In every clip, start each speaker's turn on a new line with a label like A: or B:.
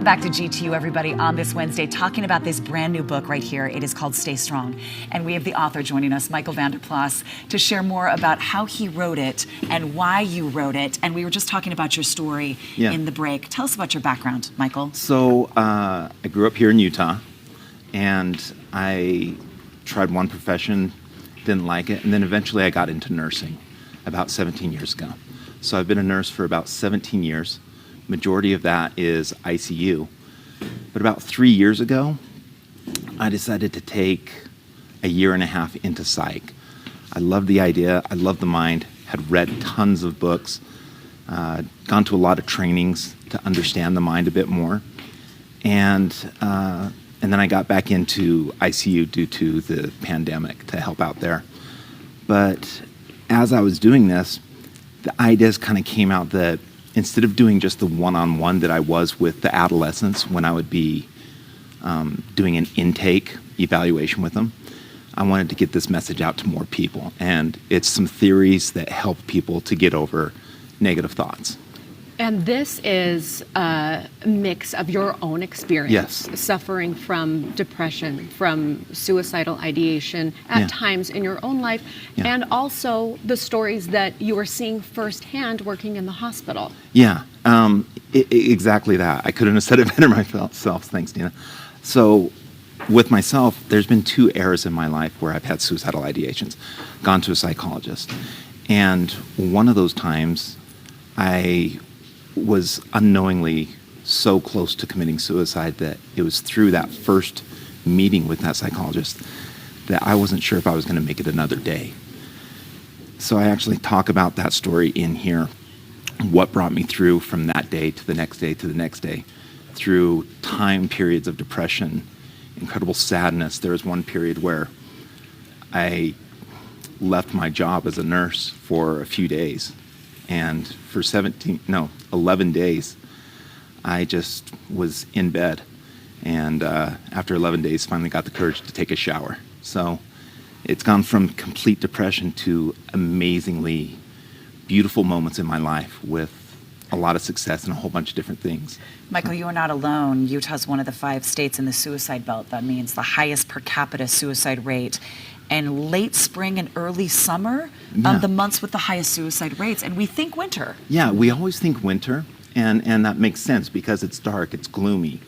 A: Welcome back to GTU, everybody, on this Wednesday, talking about this brand new book right here. It is called Stay Strong. And we have the author joining us, Michael Vanderplas, to share more about how he wrote it and why you wrote it. And we were just talking about your story in the break. Tell us about your background, Michael.
B: So I grew up here in Utah, and I tried one profession, didn't like it, and then eventually I got into nursing about 17 years ago. So I've been a nurse for about 17 years. Majority of that is ICU. But about 3 years ago, I decided to take a year and a half into psych. I loved the idea, I loved the mind, had read tons of books, gone to a lot of trainings to understand the mind a bit more. And then I got back into ICU due to the pandemic to help out there. But as I was doing this, the ideas kind of came out that instead of doing just the one-on-one that I was with the adolescents when I would be doing an intake evaluation with them, I wanted to get this message out to more people. And it's some theories that help people to get over negative thoughts.
C: And this is a mix of your own experience, suffering from depression, from suicidal ideation at times in your own life, and also the stories that you were seeing firsthand working in the hospital.
B: Yeah, exactly that. I couldn't have said it better myself. Thanks, Dina. So with myself, there's been 2 eras in my life where I've had suicidal ideations, gone to a psychologist. And one of those times, I was unknowingly so close to committing suicide that it was through that first meeting with that psychologist that I wasn't sure if I was going to make it another day. So I actually talk about that story in here, what brought me through from that day to the next day to the next day, through time periods of depression, incredible sadness. There was one period where I left my job as a nurse for a few days. And for 11 days, I just was in bed. And after 11 days, finally got the courage to take a shower. So it's gone from complete depression to amazingly beautiful moments in my life with a lot of success and a whole bunch of different things.
A: Michael, you are not alone. Utah's one of the 5 states in the suicide belt. That means the highest per capita suicide rate. And late spring and early summer, the months with the highest suicide rates. And we think winter. Yeah,
B: we always think winter, and that makes sense because it's dark, it's gloomy.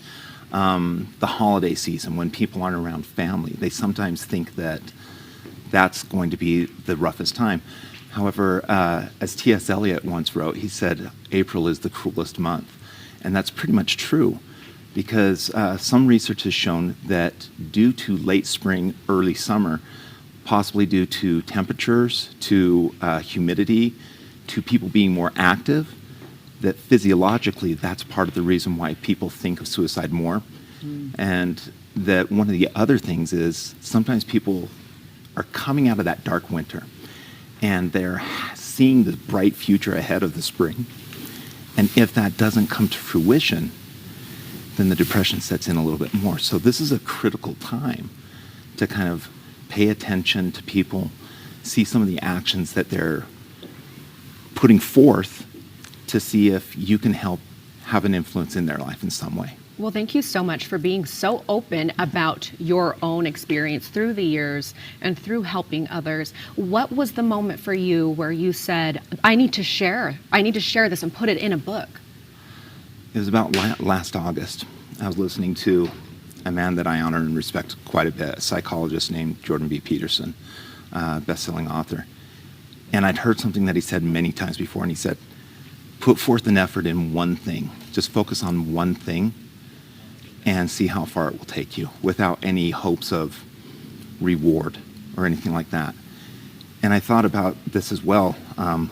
B: The holiday season, when people aren't around family, they sometimes think that that's going to be the roughest time. However, as T.S. Eliot once wrote, he said, April is the cruelest month. And that's pretty much true, because some research has shown that due to late spring, early summer, possibly due to temperatures, to humidity, to people being more active, that physiologically that's part of the reason why people think of suicide more. And that one of the other things is sometimes people are coming out of that dark winter and they're seeing the bright future ahead of the spring. And if that doesn't come to fruition, then the depression sets in a little bit more. So this is a critical time to kind of pay attention to people, see some of the actions that they're putting forth to see if you can help have an influence in their life in some way.
C: Well, thank you so much for being so open about your own experience through the years and through helping others. What was the moment for you where you said, I need to share this and put it in a book?
B: It was about last August. I was listening to a man that I honor and respect quite a bit, a psychologist named Jordan B. Peterson, best-selling author. And I'd heard something that he said many times before, and he said, put forth an effort in one thing. Just focus on one thing and see how far it will take you without any hopes of reward or anything like that. And I thought about this as well, that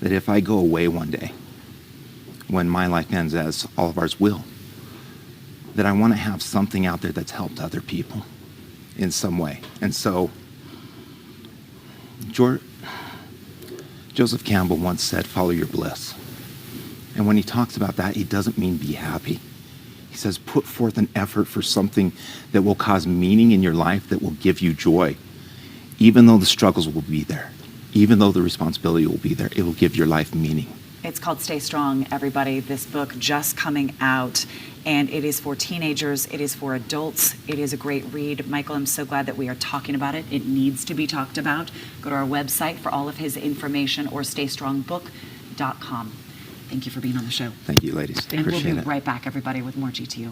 B: if I go away one day, when my life ends, as all of ours will, that I want to have something out there that's helped other people in some way. And so Joseph Campbell once said, follow your bliss. And when he talks about that, he doesn't mean be happy. He says, put forth an effort for something that will cause meaning in your life, that will give you joy. Even though the struggles will be there, even though the responsibility will be there, it will give your life meaning.
A: It's called Stay Strong, everybody. This book just coming out, and it is for teenagers. It is for adults. It is a great read. Michael, I'm so glad that we are talking about it. It needs to be talked about. Go to our website for all of his information, or staystrongbook.com. Thank you for being on the show.
B: Thank you, ladies.
A: And we'll
B: Appreciate
A: be
B: it.
A: right back, everybody, with more GTO.